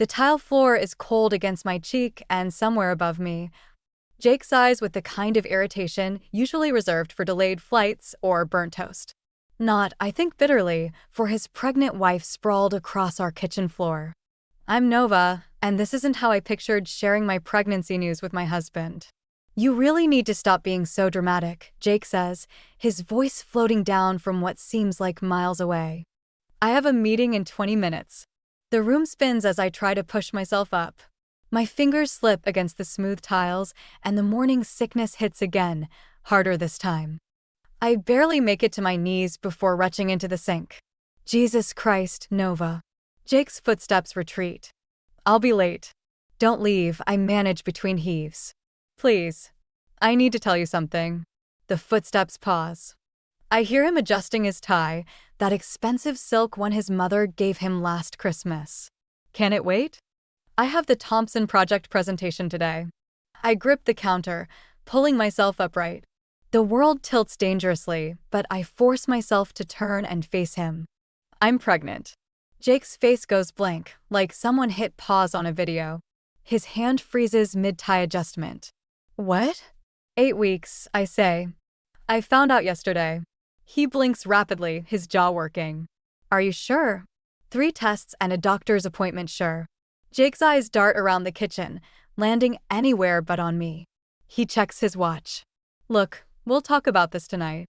The tile floor is cold against my cheek and somewhere above me. Jake sighs with the kind of irritation usually reserved for delayed flights or burnt toast. Not, I think bitterly, for his pregnant wife sprawled across our kitchen floor. I'm Nova, and this isn't how I pictured sharing my pregnancy news with my husband. You really need to stop being so dramatic, Jake says, his voice floating down from what seems like miles away. I have a meeting in 20 minutes. The room spins as I try to push myself up. My fingers slip against the smooth tiles, and the morning sickness hits again, harder this time. I barely make it to my knees before retching into the sink. Jesus Christ, Nova. Jake's footsteps retreat. I'll be late. Don't leave, I manage between heaves. Please. I need to tell you something. The footsteps pause. I hear him adjusting his tie, that expensive silk one his mother gave him last Christmas. Can it wait? I have the Thompson project presentation today. I grip the counter, pulling myself upright. The world tilts dangerously, but I force myself to turn and face him. I'm pregnant. Jake's face goes blank, like someone hit pause on a video. His hand freezes mid-tie adjustment. What? 8 weeks, I say. I found out yesterday. He blinks rapidly, his jaw working. Are you sure? 3 tests and a doctor's appointment, sure. Jake's eyes dart around the kitchen, landing anywhere but on me. He checks his watch. Look, we'll talk about this tonight.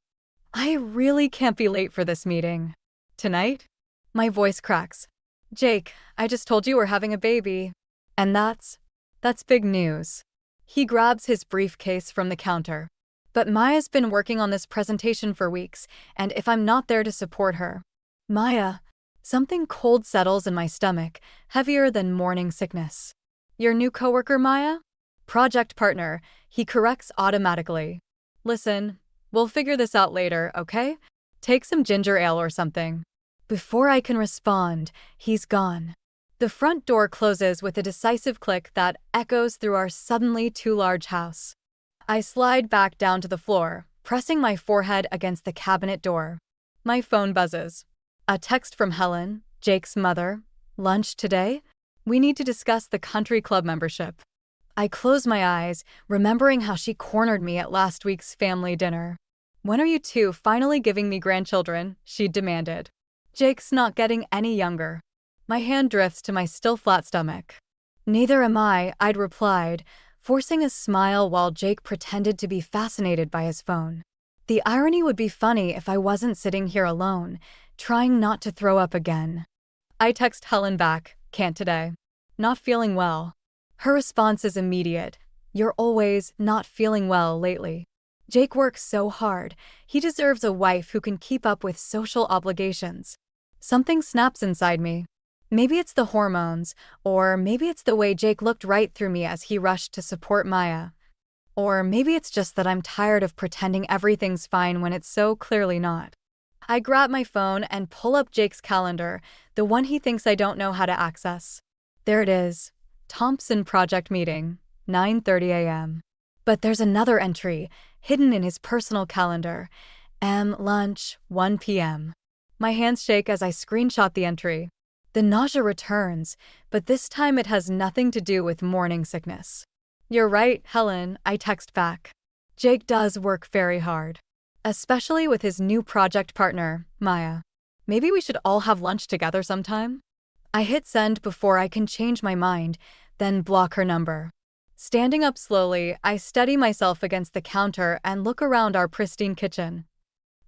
I really can't be late for this meeting. Tonight? My voice cracks. Jake, I just told you we're having a baby. And that's big news. He grabs his briefcase from the counter. But Maya's been working on this presentation for weeks, and if I'm not there to support her. Maya, something cold settles in my stomach, heavier than morning sickness. Your new coworker, Maya? Project partner, he corrects automatically. Listen, we'll figure this out later, okay? Take some ginger ale or something. Before I can respond, he's gone. The front door closes with a decisive click that echoes through our suddenly too large house. I slide back down to the floor, pressing my forehead against the cabinet door. My phone buzzes. A text from Helen, Jake's mother. Lunch today? We need to discuss the country club membership. I close my eyes, remembering how she cornered me at last week's family dinner. When are you two finally giving me grandchildren? She demanded. Jake's not getting any younger. My hand drifts to my still flat stomach. Neither am I'd replied, forcing a smile while Jake pretended to be fascinated by his phone. The irony would be funny if I wasn't sitting here alone, trying not to throw up again. I text Helen back, can't today. Not feeling well. Her response is immediate. You're always not feeling well lately. Jake works so hard. He deserves a wife who can keep up with social obligations. Something snaps inside me. Maybe it's the hormones, or maybe it's the way Jake looked right through me as he rushed to support Maya. Or maybe it's just that I'm tired of pretending everything's fine when it's so clearly not. I grab my phone and pull up Jake's calendar, the one he thinks I don't know how to access. There it is. Thompson project meeting, 9:30 a.m. But there's another entry, hidden in his personal calendar. Lunch, 1 p.m. My hands shake as I screenshot the entry. The nausea returns, but this time it has nothing to do with morning sickness. You're right, Helen, I text back. Jake does work very hard. Especially with his new project partner, Maya. Maybe we should all have lunch together sometime? I hit send before I can change my mind, then block her number. Standing up slowly, I steady myself against the counter and look around our pristine kitchen.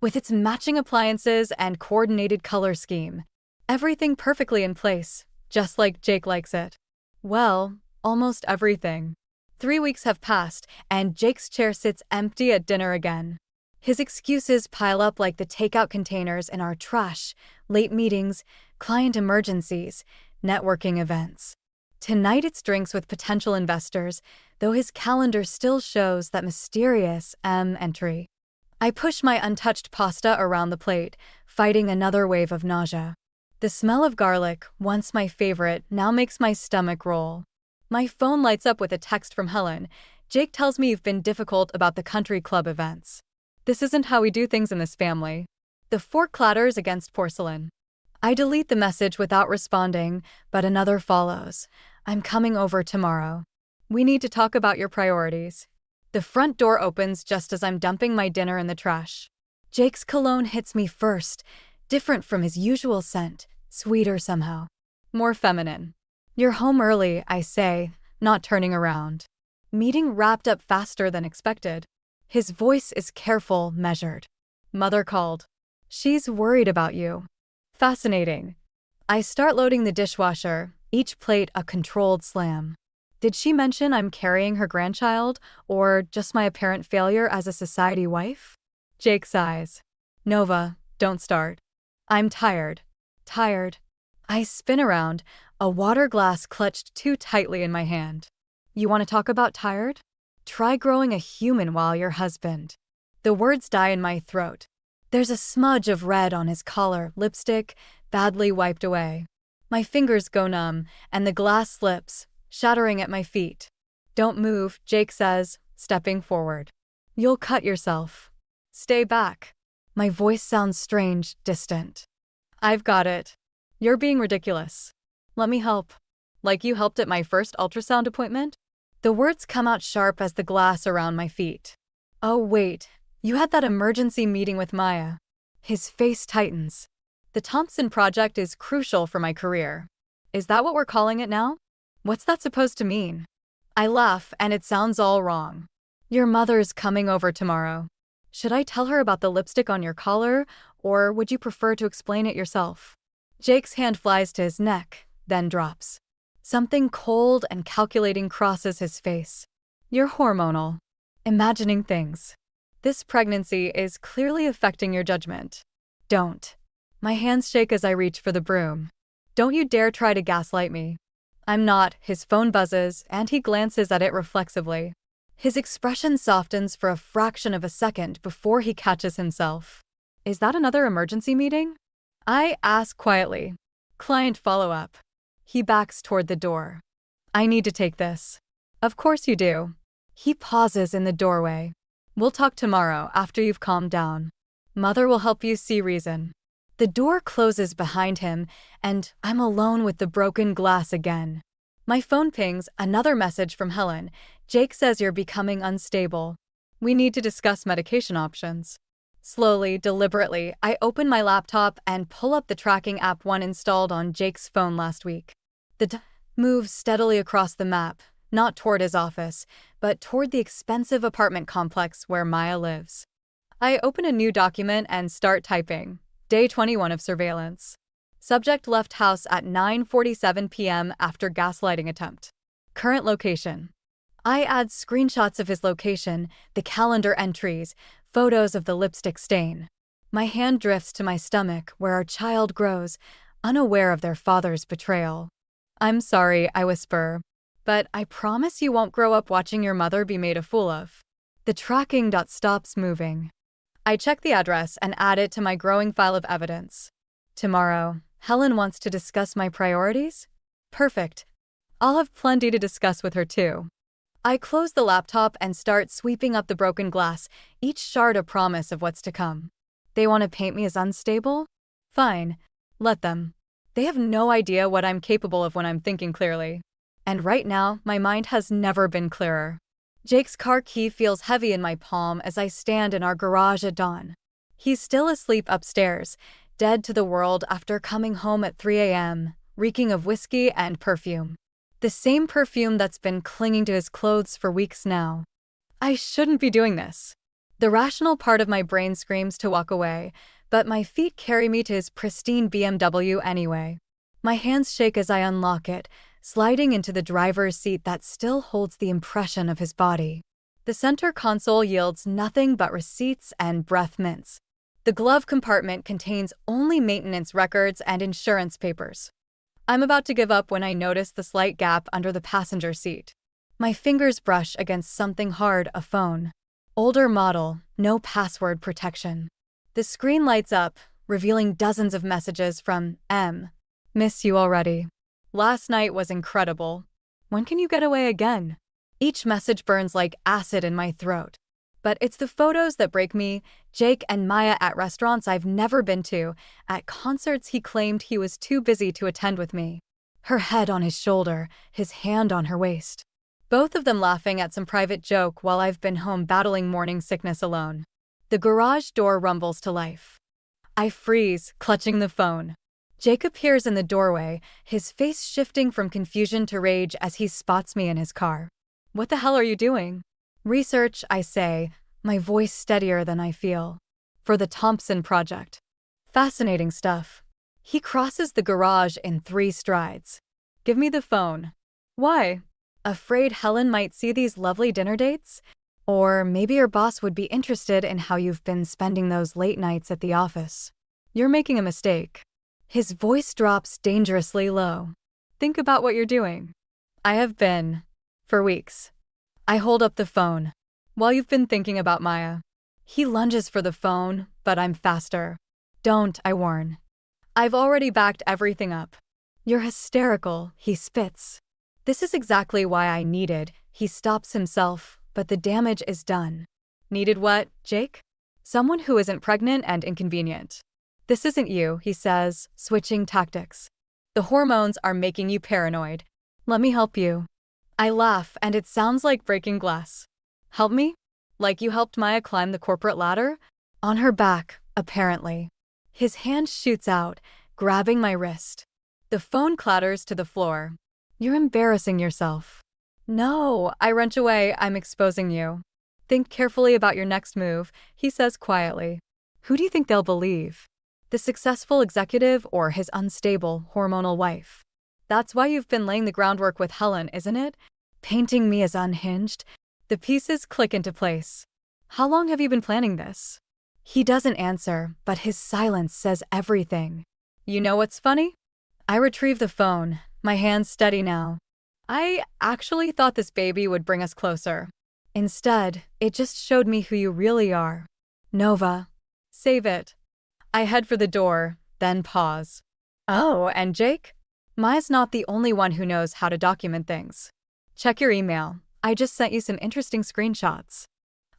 With its matching appliances and coordinated color scheme. Everything perfectly in place, just like Jake likes it. Well, almost everything. 3 weeks have passed, and Jake's chair sits empty at dinner again. His excuses pile up like the takeout containers in our trash, late meetings, client emergencies, networking events. Tonight it's drinks with potential investors, though his calendar still shows that mysterious M entry. I push my untouched pasta around the plate, fighting another wave of nausea. The smell of garlic, once my favorite, now makes my stomach roll. My phone lights up with a text from Helen. Jake tells me you've been difficult about the country club events. This isn't how we do things in this family. The fork clatters against porcelain. I delete the message without responding, but another follows. I'm coming over tomorrow. We need to talk about your priorities. The front door opens just as I'm dumping my dinner in the trash. Jake's cologne hits me first, different from his usual scent, sweeter somehow. More feminine. You're home early, I say, not turning around. Meeting wrapped up faster than expected. His voice is careful, measured. Mother called. She's worried about you. Fascinating. I start loading the dishwasher, each plate a controlled slam. Did she mention I'm carrying her grandchild, or just my apparent failure as a society wife? Jake sighs. Nova, don't start. I'm tired. Tired. I spin around, a water glass clutched too tightly in my hand. You want to talk about tired? Try growing a human while your husband. The words die in my throat. There's a smudge of red on his collar, lipstick, badly wiped away. My fingers go numb, and the glass slips, shattering at my feet. Don't move, Jake says, stepping forward. You'll cut yourself. Stay back. My voice sounds strange, distant. I've got it. You're being ridiculous. Let me help. Like you helped at my first ultrasound appointment? The words come out sharp as the glass around my feet. Oh, wait. You had that emergency meeting with Maya. His face tightens. The Thompson Project is crucial for my career. Is that what we're calling it now? What's that supposed to mean? I laugh, and it sounds all wrong. Your mother's coming over tomorrow. Should I tell her about the lipstick on your collar, or would you prefer to explain it yourself? Jake's hand flies to his neck, then drops. Something cold and calculating crosses his face. You're hormonal. Imagining things. This pregnancy is clearly affecting your judgment. Don't. My hands shake as I reach for the broom. Don't you dare try to gaslight me. I'm not. His phone buzzes, and he glances at it reflexively. His expression softens for a fraction of a second before he catches himself. Is that another emergency meeting? I ask quietly. Client follow-up. He backs toward the door. I need to take this. Of course you do. He pauses in the doorway. We'll talk tomorrow after you've calmed down. Mother will help you see reason. The door closes behind him, and I'm alone with the broken glass again. My phone pings, another message from Helen. Jake says you're becoming unstable. We need to discuss medication options. Slowly, deliberately, I open my laptop and pull up the tracking app one installed on Jake's phone last week. The moves steadily across the map, not toward his office, but toward the expensive apartment complex where Maya lives. I open a new document and start typing. Day 21 of surveillance. Subject left house at 9:47 p.m. after gaslighting attempt. Current location. I add screenshots of his location, the calendar entries, photos of the lipstick stain. My hand drifts to my stomach where our child grows, unaware of their father's betrayal. I'm sorry, I whisper, but I promise you won't grow up watching your mother be made a fool of. The tracking dot stops moving. I check the address and add it to my growing file of evidence. Tomorrow, Helen wants to discuss my priorities? Perfect. I'll have plenty to discuss with her too. I close the laptop and start sweeping up the broken glass, each shard a promise of what's to come. They want to paint me as unstable? Fine. Let them. They have no idea what I'm capable of when I'm thinking clearly. And right now, my mind has never been clearer. Jake's car key feels heavy in my palm as I stand in our garage at dawn. He's still asleep upstairs, dead to the world after coming home at 3 a.m., reeking of whiskey and perfume. The same perfume that's been clinging to his clothes for weeks now. I shouldn't be doing this. The rational part of my brain screams to walk away, but my feet carry me to his pristine BMW anyway. My hands shake as I unlock it, sliding into the driver's seat that still holds the impression of his body. The center console yields nothing but receipts and breath mints. The glove compartment contains only maintenance records and insurance papers. I'm about to give up when I notice the slight gap under the passenger seat. My fingers brush against something hard, a phone. Older model, no password protection. The screen lights up, revealing dozens of messages from M. Miss you already. Last night was incredible. When can you get away again? Each message burns like acid in my throat. But it's the photos that break me. Jake and Maya at restaurants I've never been to, at concerts he claimed he was too busy to attend with me. Her head on his shoulder, his hand on her waist. Both of them laughing at some private joke while I've been home battling morning sickness alone. The garage door rumbles to life. I freeze, clutching the phone. Jake appears in the doorway, his face shifting from confusion to rage as he spots me in his car. "What the hell are you doing?" "Research," I say, my voice steadier than I feel. "For the Thompson project." "Fascinating stuff." He crosses the garage in 3 strides. "Give me the phone." "Why?" "Afraid Helen might see these lovely dinner dates? Or maybe your boss would be interested in how you've been spending those late nights at the office." "You're making a mistake." His voice drops dangerously low. "Think about what you're doing." "I have been. For weeks." I hold up the phone. "While you've been thinking about Maya." He lunges for the phone, but I'm faster. "Don't," I warn. "I've already backed everything up." "You're hysterical," he spits. This is exactly why I needed. He stops himself, but the damage is done. "Needed what, Jake?" "Someone who isn't pregnant and inconvenient." "This isn't you," he says, switching tactics. "The hormones are making you paranoid. Let me help you." I laugh, and it sounds like breaking glass. "Help me? Like you helped Maya climb the corporate ladder?" "On her back, apparently." His hand shoots out, grabbing my wrist. The phone clatters to the floor. "You're embarrassing yourself." "No," I wrench away, "I'm exposing you." "Think carefully about your next move," he says quietly. "Who do you think they'll believe? The successful executive or his unstable, hormonal wife?" "That's why you've been laying the groundwork with Helen, isn't it? Painting me as unhinged?" The pieces click into place. "How long have you been planning this?" He doesn't answer, but his silence says everything. "You know what's funny?" I retrieve the phone, my hands steady now. "I actually thought this baby would bring us closer. Instead, it just showed me who you really are." "Nova." "Save it." I head for the door, then pause. "Oh, and Jake?" "Maya's not the only one who knows how to document things. Check your email. I just sent you some interesting screenshots.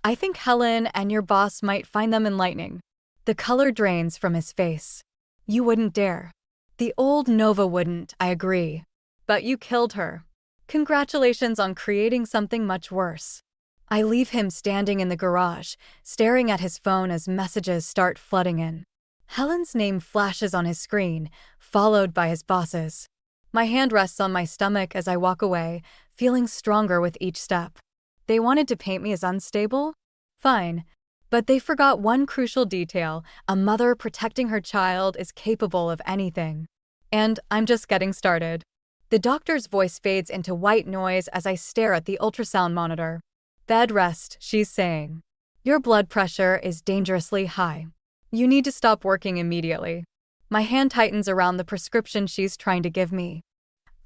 I think Helen and your boss might find them enlightening." The color drains from his face. "You wouldn't dare." "The old Nova wouldn't, I agree. But you killed her. Congratulations on creating something much worse." I leave him standing in the garage, staring at his phone as messages start flooding in. Helen's name flashes on his screen, followed by his boss's. My hand rests on my stomach as I walk away, feeling stronger with each step. They wanted to paint me as unstable? Fine. But they forgot one crucial detail: a mother protecting her child is capable of anything. And I'm just getting started. The doctor's voice fades into white noise as I stare at the ultrasound monitor. "Bed rest," she's saying. "Your blood pressure is dangerously high. You need to stop working immediately." My hand tightens around the prescription she's trying to give me.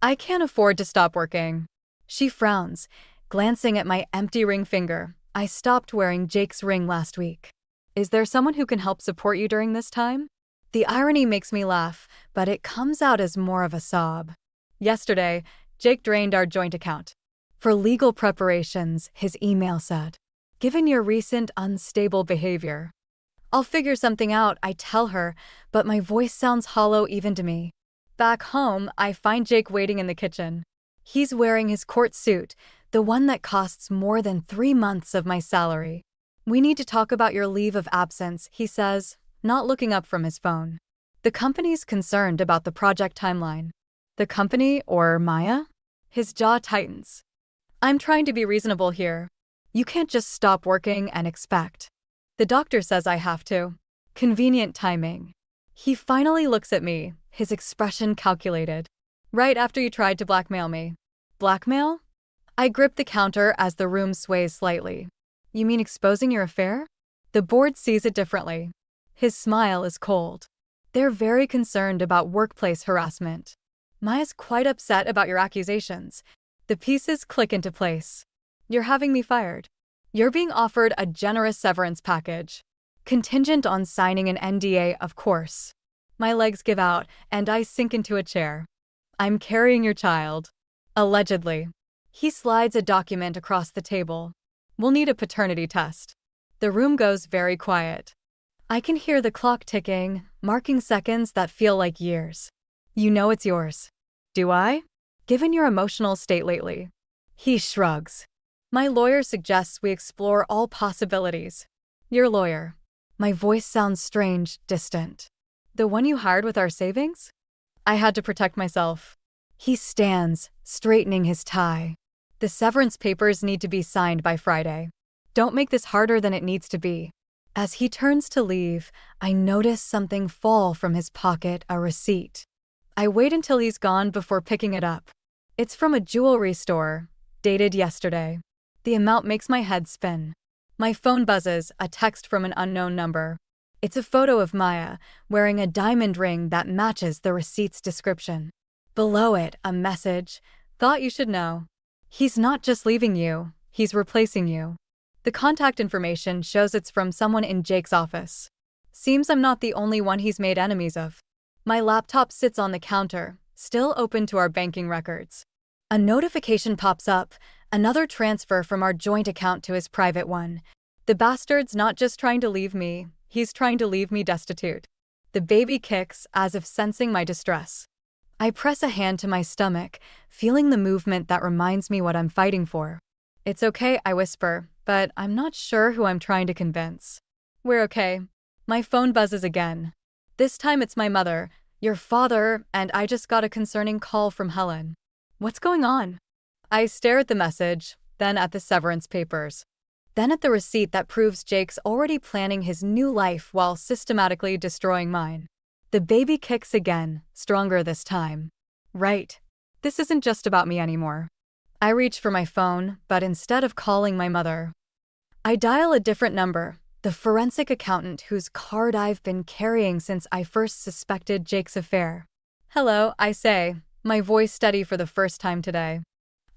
"I can't afford to stop working." She frowns, glancing at my empty ring finger. "I stopped wearing Jake's ring last week. Is there someone who can help support you during this time?" The irony makes me laugh, but it comes out as more of a sob. "Yesterday, Jake drained our joint account. For legal preparations," his email said. "Given your recent unstable behavior." "I'll figure something out," I tell her, but my voice sounds hollow even to me. Back home, I find Jake waiting in the kitchen. He's wearing his court suit, the one that costs more than 3 months of my salary. "We need to talk about your leave of absence," he says, not looking up from his phone. "The company's concerned about the project timeline." "The company or Maya?" His jaw tightens. "I'm trying to be reasonable here. You can't just stop working and expect." "The doctor says I have to." Convenient timing. He finally looks at me, his expression calculated. "Right after you tried to blackmail me." "Blackmail?" I grip the counter as the room sways slightly. "You mean exposing your affair?" The board sees it differently. His smile is cold. "They're very concerned about workplace harassment." "Maya's quite upset about your accusations." The pieces click into place. "You're having me fired. You're being offered a generous severance package. Contingent on signing an NDA, of course." My legs give out, and I sink into a chair. "I'm carrying your child." Allegedly. He slides a document across the table. "We'll need a paternity test." The room goes very quiet. I can hear the clock ticking, marking seconds that feel like years. You know it's yours. Do I? Given your emotional state lately. He shrugs. My lawyer suggests we explore all possibilities. Your lawyer. My voice sounds strange, distant. The one you hired with our savings? I had to protect myself. He stands, straightening his tie. The severance papers need to be signed by Friday. Don't make this harder than it needs to be. As he turns to leave, I notice something fall from his pocket, a receipt. I wait until he's gone before picking it up. It's from a jewelry store, dated yesterday. The amount makes my head spin. My phone buzzes, a text from an unknown number. It's a photo of Maya, wearing a diamond ring that matches the receipt's description. Below it, a message. Thought you should know. He's not just leaving you, he's replacing you. The contact information shows it's from someone in Jake's office. Seems I'm not the only one he's made enemies of. My laptop sits on the counter, still open to our banking records. A notification pops up, another transfer from our joint account to his private one. The bastard's not just trying to leave me, he's trying to leave me destitute. The baby kicks, as if sensing my distress. I press a hand to my stomach, feeling the movement that reminds me what I'm fighting for. It's okay, I whisper, but I'm not sure who I'm trying to convince. We're okay. My phone buzzes again. This time it's my mother, your father, and I just got a concerning call from Helen. What's going on? I stare at the message, then at the severance papers. Then at the receipt that proves Jake's already planning his new life while systematically destroying mine. The baby kicks again, stronger this time. Right. This isn't just about me anymore. I reach for my phone, but instead of calling my mother, I dial a different number, the forensic accountant whose card I've been carrying since I first suspected Jake's affair. Hello, I say, my voice steady for the first time today.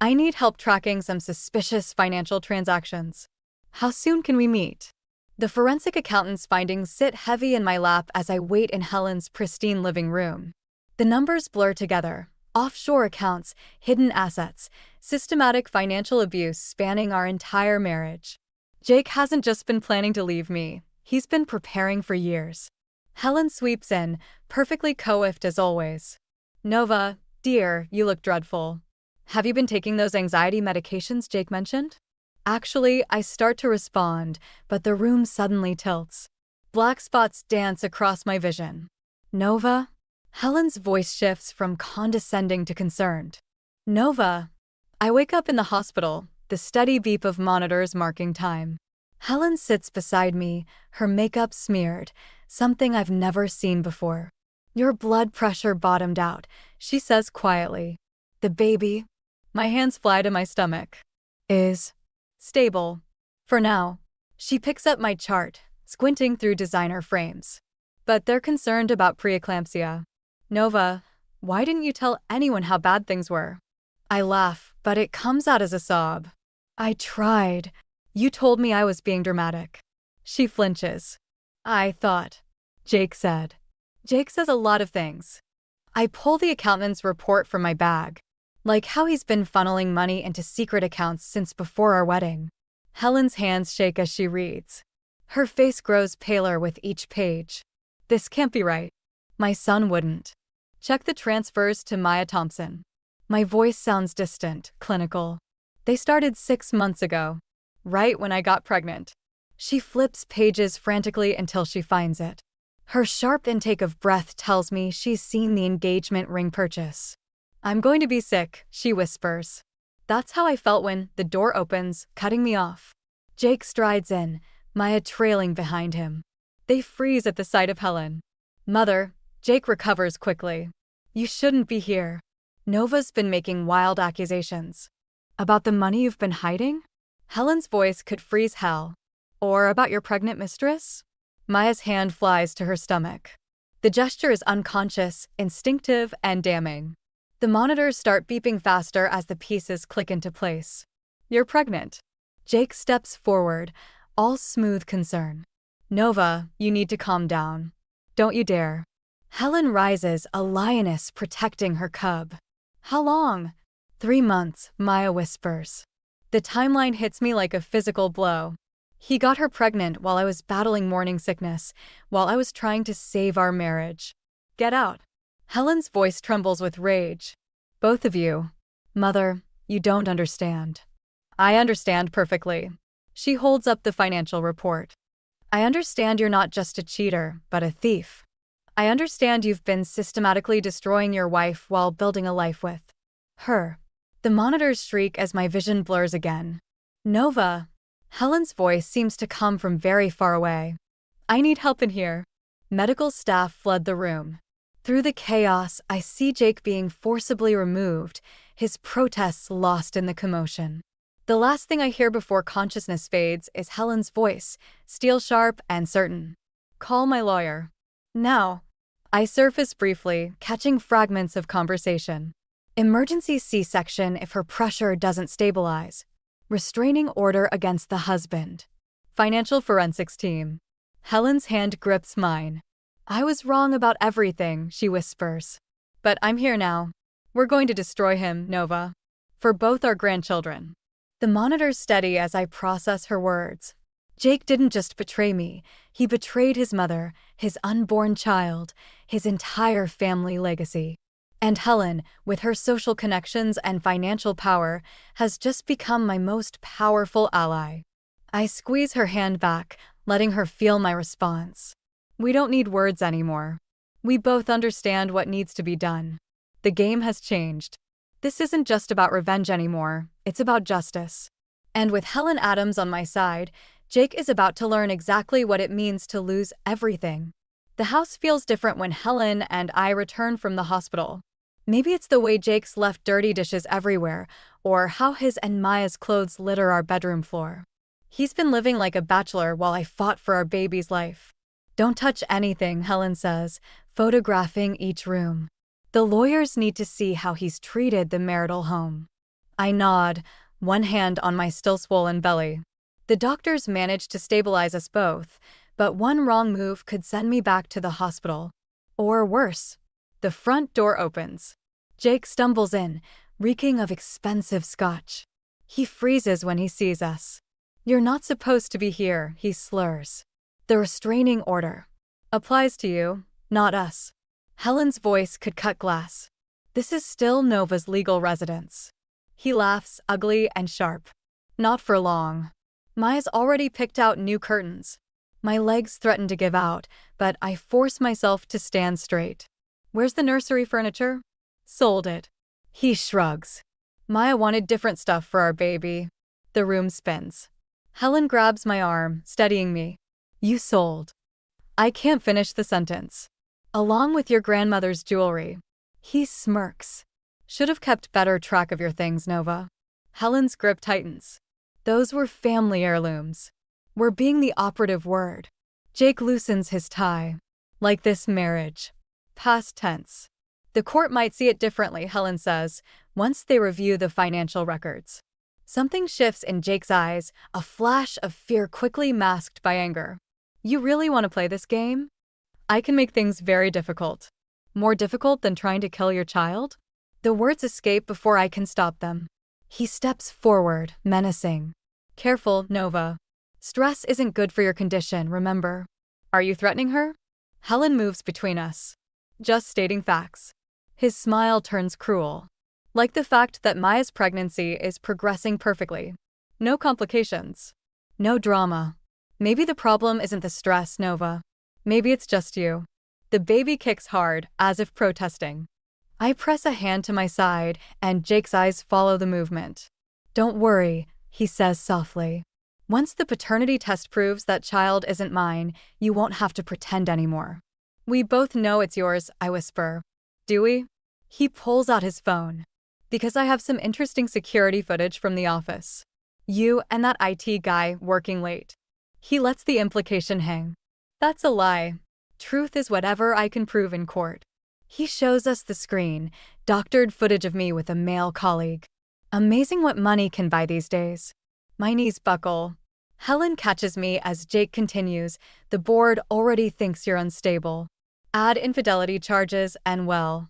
I need help tracking some suspicious financial transactions. How soon can we meet? The forensic accountant's findings sit heavy in my lap as I wait in Helen's pristine living room. The numbers blur together. Offshore accounts, hidden assets, systematic financial abuse spanning our entire marriage. Jake hasn't just been planning to leave me. He's been preparing for years. Helen sweeps in, perfectly coiffed as always. Nova, dear, you look dreadful. Have you been taking those anxiety medications Jake mentioned? Actually, I start to respond, but the room suddenly tilts. Black spots dance across my vision. Nova? Helen's voice shifts from condescending to concerned. Nova. I wake up in the hospital, the steady beep of monitors marking time. Helen sits beside me, her makeup smeared, something I've never seen before. Your blood pressure bottomed out, she says quietly. The baby, my hands fly to my stomach, is stable. For now. She picks up my chart, squinting through designer frames. But they're concerned about preeclampsia. Nova, why didn't you tell anyone how bad things were? I laugh, but it comes out as a sob. I tried. You told me I was being dramatic. She flinches. I thought. Jake said. Jake says a lot of things. I pull the accountant's report from my bag. Like how he's been funneling money into secret accounts since before our wedding. Helen's hands shake as she reads. Her face grows paler with each page. This can't be right. My son wouldn't. Check the transfers to Maya Thompson. My voice sounds distant, clinical. They started 6 months ago, right when I got pregnant. She flips pages frantically until she finds it. Her sharp intake of breath tells me she's seen the engagement ring purchase. I'm going to be sick, she whispers. That's how I felt when the door opens, cutting me off. Jake strides in, Maya trailing behind him. They freeze at the sight of Helen. Mother, Jake recovers quickly. You shouldn't be here. Nova's been making wild accusations. About the money you've been hiding? Helen's voice could freeze hell. Or about your pregnant mistress? Maya's hand flies to her stomach. The gesture is unconscious, instinctive, and damning. The monitors start beeping faster as the pieces click into place. You're pregnant. Jake steps forward, all smooth concern. Nova, you need to calm down. Don't you dare. Helen rises, a lioness protecting her cub. How long? 3 months, Maya whispers. The timeline hits me like a physical blow. He got her pregnant while I was battling morning sickness, while I was trying to save our marriage. Get out. Helen's voice trembles with rage. Both of you. Mother, you don't understand. I understand perfectly. She holds up the financial report. I understand you're not just a cheater, but a thief. I understand you've been systematically destroying your wife while building a life with her. The monitors shriek as my vision blurs again. Nova. Helen's voice seems to come from very far away. I need help in here. Medical staff flood the room. Through the chaos, I see Jake being forcibly removed, his protests lost in the commotion. The last thing I hear before consciousness fades is Helen's voice, steel-sharp and certain. Call my lawyer. Now. I surface briefly, catching fragments of conversation. Emergency C-section if her pressure doesn't stabilize. Restraining order against the husband. Financial forensics team. Helen's hand grips mine. I was wrong about everything, she whispers. But I'm here now. We're going to destroy him, Nova. For both our grandchildren. The monitors steady as I process her words. Jake didn't just betray me, he betrayed his mother, his unborn child, his entire family legacy. And Helen, with her social connections and financial power, has just become my most powerful ally. I squeeze her hand back, letting her feel my response. We don't need words anymore. We both understand what needs to be done. The game has changed. This isn't just about revenge anymore, it's about justice. And with Helen Adams on my side, Jake is about to learn exactly what it means to lose everything. The house feels different when Helen and I return from the hospital. Maybe it's the way Jake's left dirty dishes everywhere, or how his and Maya's clothes litter our bedroom floor. He's been living like a bachelor while I fought for our baby's life. Don't touch anything, Helen says, photographing each room. The lawyers need to see how he's treated the marital home. I nod, one hand on my still-swollen belly. The doctors managed to stabilize us both, but one wrong move could send me back to the hospital. Or worse. The front door opens. Jake stumbles in, reeking of expensive scotch. He freezes when he sees us. You're not supposed to be here, he slurs. The restraining order applies to you, not us. Helen's voice could cut glass. This is still Nova's legal residence. He laughs, ugly and sharp. Not for long. Maya's already picked out new curtains. My legs threaten to give out, but I force myself to stand straight. Where's the nursery furniture? Sold it. He shrugs. Maya wanted different stuff for our baby. The room spins. Helen grabs my arm, steadying me. You sold. I can't finish the sentence. Along with your grandmother's jewelry. He smirks. Should have kept better track of your things, Nova. Helen's grip tightens. Those were family heirlooms. We're being the operative word. Jake loosens his tie. Like this marriage. Past tense. The court might see it differently, Helen says, once they review the financial records. Something shifts in Jake's eyes, a flash of fear quickly masked by anger. You really want to play this game? I can make things very difficult. More difficult than trying to kill your child? The words escape before I can stop them. He steps forward, menacing. Careful, Nova. Stress isn't good for your condition, remember. Are you threatening her? Helen moves between us. Just stating facts. His smile turns cruel. Like the fact that Maya's pregnancy is progressing perfectly. No complications. No drama. Maybe the problem isn't the stress, Nova. Maybe it's just you. The baby kicks hard, as if protesting. I press a hand to my side, and Jake's eyes follow the movement. Don't worry, he says softly. Once the paternity test proves that child isn't mine, you won't have to pretend anymore. We both know it's yours, I whisper. Do we? He pulls out his phone. Because I have some interesting security footage from the office. You and that IT guy working late. He lets the implication hang. That's a lie. Truth is whatever I can prove in court. He shows us the screen, doctored footage of me with a male colleague. Amazing what money can buy these days. My knees buckle. Helen catches me as Jake continues, the board already thinks you're unstable. Add infidelity charges and well.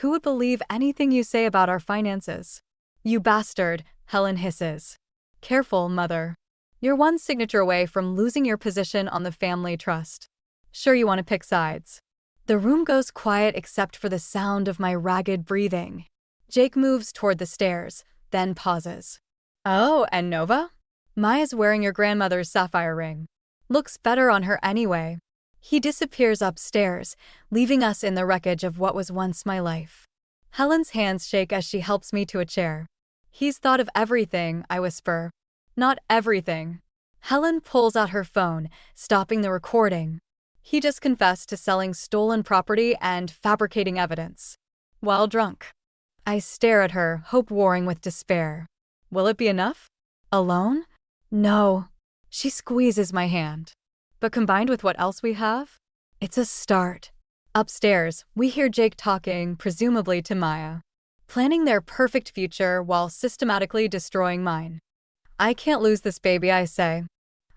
Who would believe anything you say about our finances? You bastard, Helen hisses. Careful, mother. You're one signature away from losing your position on the family trust. Sure you want to pick sides. The room goes quiet except for the sound of my ragged breathing. Jake moves toward the stairs, then pauses. Oh, and Nova? Maya's wearing your grandmother's sapphire ring. Looks better on her anyway. He disappears upstairs, leaving us in the wreckage of what was once my life. Helen's hands shake as she helps me to a chair. He's thought of everything, I whisper. Not everything. Helen pulls out her phone, stopping the recording. He just confessed to selling stolen property and fabricating evidence. While drunk. I stare at her, hope warring with despair. Will it be enough? Alone? No. She squeezes my hand. But combined with what else we have? It's a start. Upstairs, we hear Jake talking, presumably to Maya. Planning their perfect future while systematically destroying mine. I can't lose this baby, I say.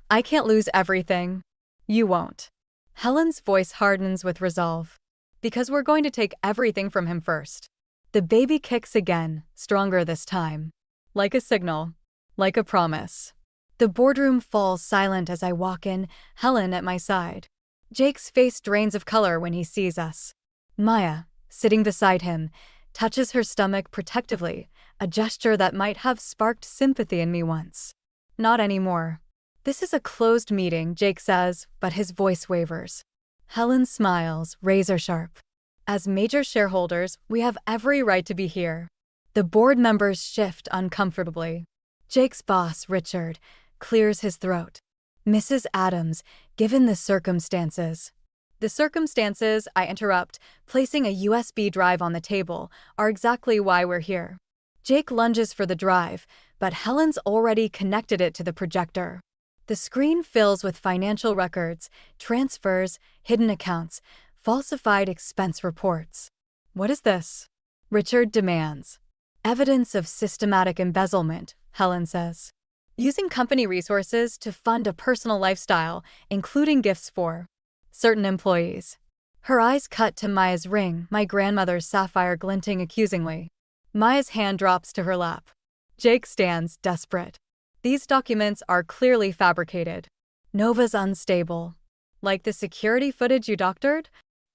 I can't lose everything. You won't. Helen's voice hardens with resolve. Because we're going to take everything from him first. The baby kicks again, stronger this time. Like a signal. Like a promise. The boardroom falls silent as I walk in, Helen at my side. Jake's face drains of color when he sees us. Maya, sitting beside him, touches her stomach protectively, a gesture that might have sparked sympathy in me once. Not anymore. This is a closed meeting, Jake says, but his voice wavers. Helen smiles, razor sharp. As major shareholders, we have every right to be here. The board members shift uncomfortably. Jake's boss, Richard, clears his throat. Mrs. Adams, given the circumstances. The circumstances, I interrupt, placing a USB drive on the table, are exactly why we're here. Jake lunges for the drive, but Helen's already connected it to the projector. The screen fills with financial records, transfers, hidden accounts, falsified expense reports. What is this? Richard demands. Evidence of systematic embezzlement, Helen says. Using company resources to fund a personal lifestyle, including gifts for certain employees. Her eyes cut to Maya's ring, my grandmother's sapphire glinting accusingly. Maya's hand drops to her lap. Jake stands, desperate. These documents are clearly fabricated. Nova's unstable. Like the security footage you doctored?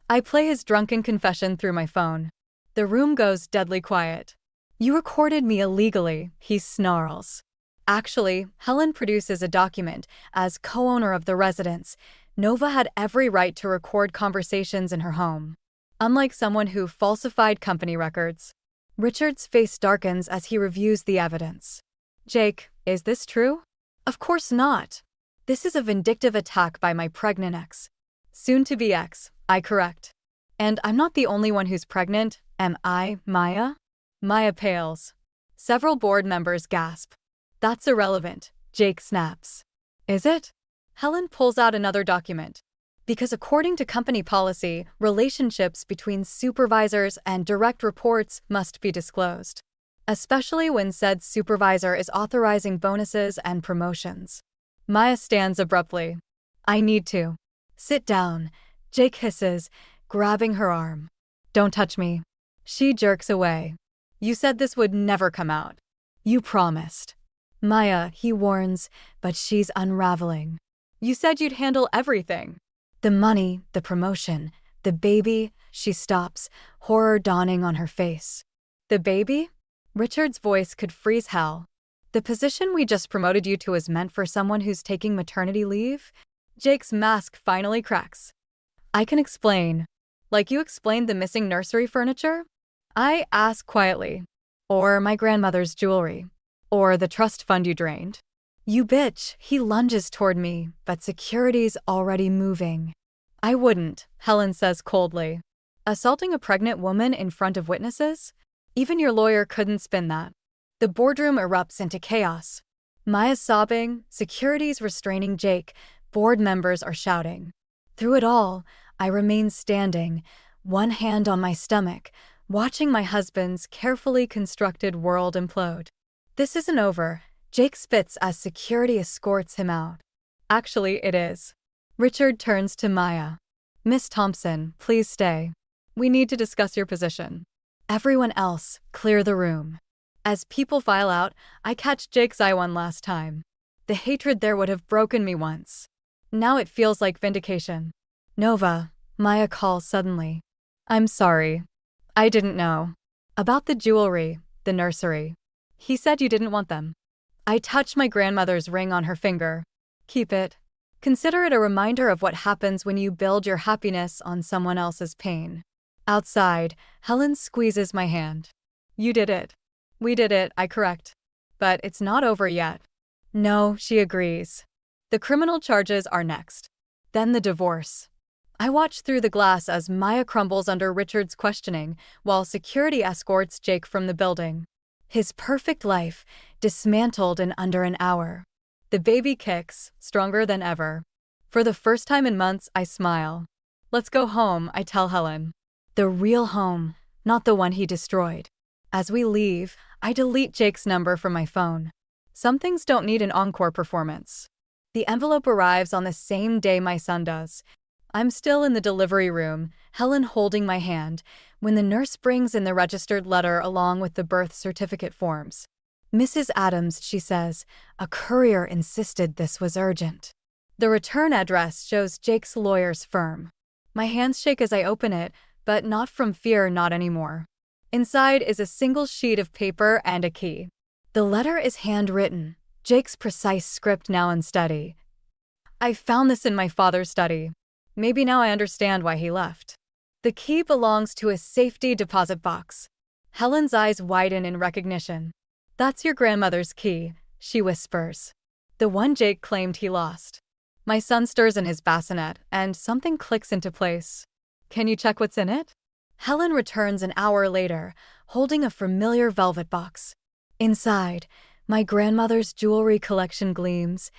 I play his drunken confession through my phone. The room goes deadly quiet. You recorded me illegally, he snarls. Actually, Helen produces a document. As co-owner of the residence, Nova had every right to record conversations in her home. Unlike someone who falsified company records. Richard's face darkens as he reviews the evidence. Jake, is this true? Of course not. This is a vindictive attack by my pregnant ex. Soon-to-be ex, I correct. And I'm not the only one who's pregnant, am I, Maya? Maya pales. Several board members gasp. That's irrelevant, Jake snaps. Is it? Helen pulls out another document. Because according to company policy, relationships between supervisors and direct reports must be disclosed. Especially when said supervisor is authorizing bonuses and promotions. Maya stands abruptly. I need to. Sit down, Jake hisses, grabbing her arm. Don't touch me. She jerks away. You said this would never come out. You promised. Maya, he warns, but she's unraveling. You said you'd handle everything. The money, the promotion, the baby, she stops, horror dawning on her face. The baby? Richard's voice could freeze hell. The position we just promoted you to is meant for someone who's taking maternity leave? Jake's mask finally cracks. I can explain. Like you explained the missing nursery furniture? I ask quietly. Or my grandmother's jewelry. Or the trust fund you drained. You bitch, he lunges toward me, but security's already moving. I wouldn't, Helen says coldly. Assaulting a pregnant woman in front of witnesses? Even your lawyer couldn't spin that. The boardroom erupts into chaos. Maya's sobbing, security's restraining Jake, board members are shouting. Through it all, I remain standing, one hand on my stomach, watching my husband's carefully constructed world implode. This isn't over, Jake spits as security escorts him out. Actually, it is. Richard turns to Maya. Miss Thompson, please stay. We need to discuss your position. Everyone else, clear the room. As people file out, I catch Jake's eye one last time. The hatred there would have broken me once. Now it feels like vindication. Nova, Maya calls suddenly. I'm sorry. I didn't know. About the jewelry, the nursery. He said you didn't want them. I touch my grandmother's ring on her finger. Keep it. Consider it a reminder of what happens when you build your happiness on someone else's pain. Outside, Helen squeezes my hand. You did it. We did it, I correct. But it's not over yet. No, she agrees. The criminal charges are next. Then the divorce. I watch through the glass as Maya crumbles under Richard's questioning while security escorts Jake from the building. His perfect life, dismantled in under an hour. The baby kicks, stronger than ever. For the first time in months, I smile. Let's go home, I tell Helen. The real home, not the one he destroyed. As we leave, I delete Jake's number from my phone. Some things don't need an encore performance. The envelope arrives on the same day my son does. I'm still in the delivery room, Helen holding my hand, when the nurse brings in the registered letter along with the birth certificate forms. Mrs. Adams, she says, a courier insisted this was urgent. The return address shows Jake's lawyer's firm. My hands shake as I open it, but not from fear, not anymore. Inside is a single sheet of paper and a key. The letter is handwritten, Jake's precise script now unsteady. I found this in my father's study. Maybe now I understand why he left. The key belongs to a safety deposit box. Helen's eyes widen in recognition. That's your grandmother's key, she whispers. The one Jake claimed he lost. My son stirs in his bassinet, and something clicks into place. Can you check what's in it? Helen returns an hour later, holding a familiar velvet box. Inside, my grandmother's jewelry collection gleams,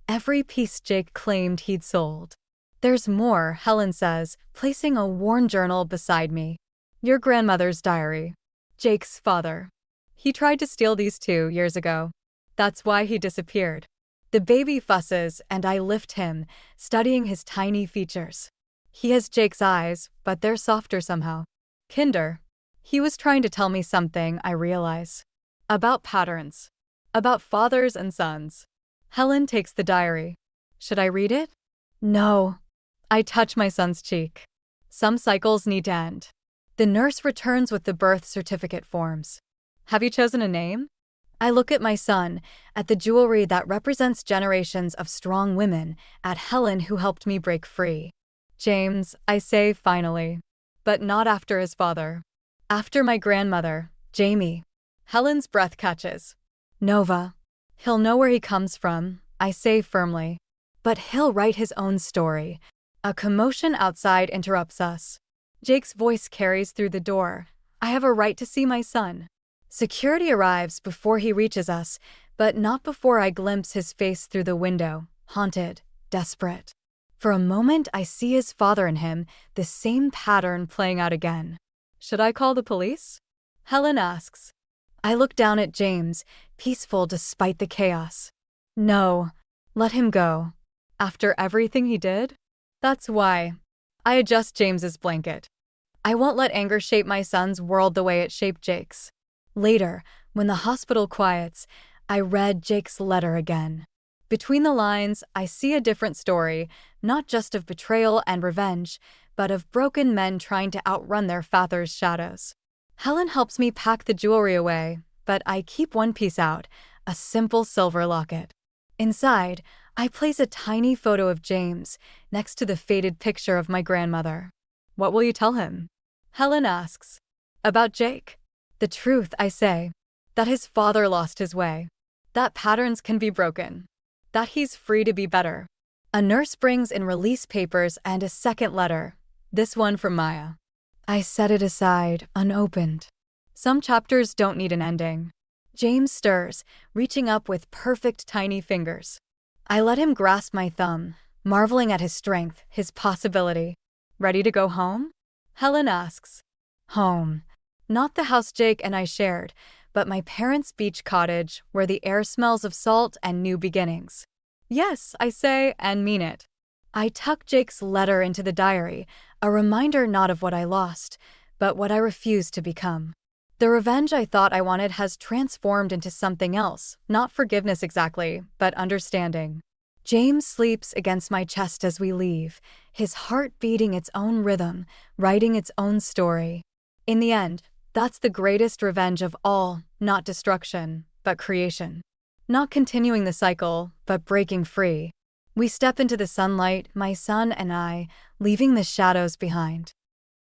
every piece Jake claimed he'd sold. There's more, Helen says, placing a worn journal beside me. Your grandmother's diary. Jake's father. He tried to steal these 2 years ago. That's why he disappeared. The baby fusses, and I lift him, studying his tiny features. He has Jake's eyes, but they're softer somehow. Kinder. He was trying to tell me something, I realize. About patterns. About fathers and sons. Helen takes the diary. Should I read it? No. I touch my son's cheek. Some cycles need to end. The nurse returns with the birth certificate forms. Have you chosen a name? I look at my son, at the jewelry that represents generations of strong women, at Helen who helped me break free. James, I say finally. But not after his father. After my grandmother, Jamie. Helen's breath catches. Nova. He'll know where he comes from, I say firmly. But he'll write his own story. A commotion outside interrupts us. Jake's voice carries through the door. I have a right to see my son. Security arrives before he reaches us, but not before I glimpse his face through the window, haunted, desperate. For a moment, I see his father in him, the same pattern playing out again. Should I call the police? Helen asks. I look down at James, peaceful despite the chaos. No, let him go. After everything he did? That's why. I adjust James's blanket. I won't let anger shape my son's world the way it shaped Jake's. Later, when the hospital quiets, I read Jake's letter again. Between the lines, I see a different story, not just of betrayal and revenge, but of broken men trying to outrun their father's shadows. Helen helps me pack the jewelry away, but I keep one piece out, a simple silver locket. Inside, I place a tiny photo of James next to the faded picture of my grandmother. What will you tell him? Helen asks. About Jake. The truth, I say. That his father lost his way. That patterns can be broken. That he's free to be better. A nurse brings in release papers and a second letter, this one from Maya. I set it aside, unopened. Some chapters don't need an ending. James stirs, reaching up with perfect tiny fingers. I let him grasp my thumb, marveling at his strength, his possibility. Ready to go home? Helen asks. Home. Not the house Jake and I shared, but my parents' beach cottage where the air smells of salt and new beginnings. Yes, I say, and mean it. I tuck Jake's letter into the diary, a reminder not of what I lost, but what I refused to become. The revenge I thought I wanted has transformed into something else, not forgiveness exactly, but understanding. James sleeps against my chest as we leave, his heart beating its own rhythm, writing its own story. In the end, that's the greatest revenge of all, not destruction, but creation. Not continuing the cycle, but breaking free. We step into the sunlight, my son and I, leaving the shadows behind.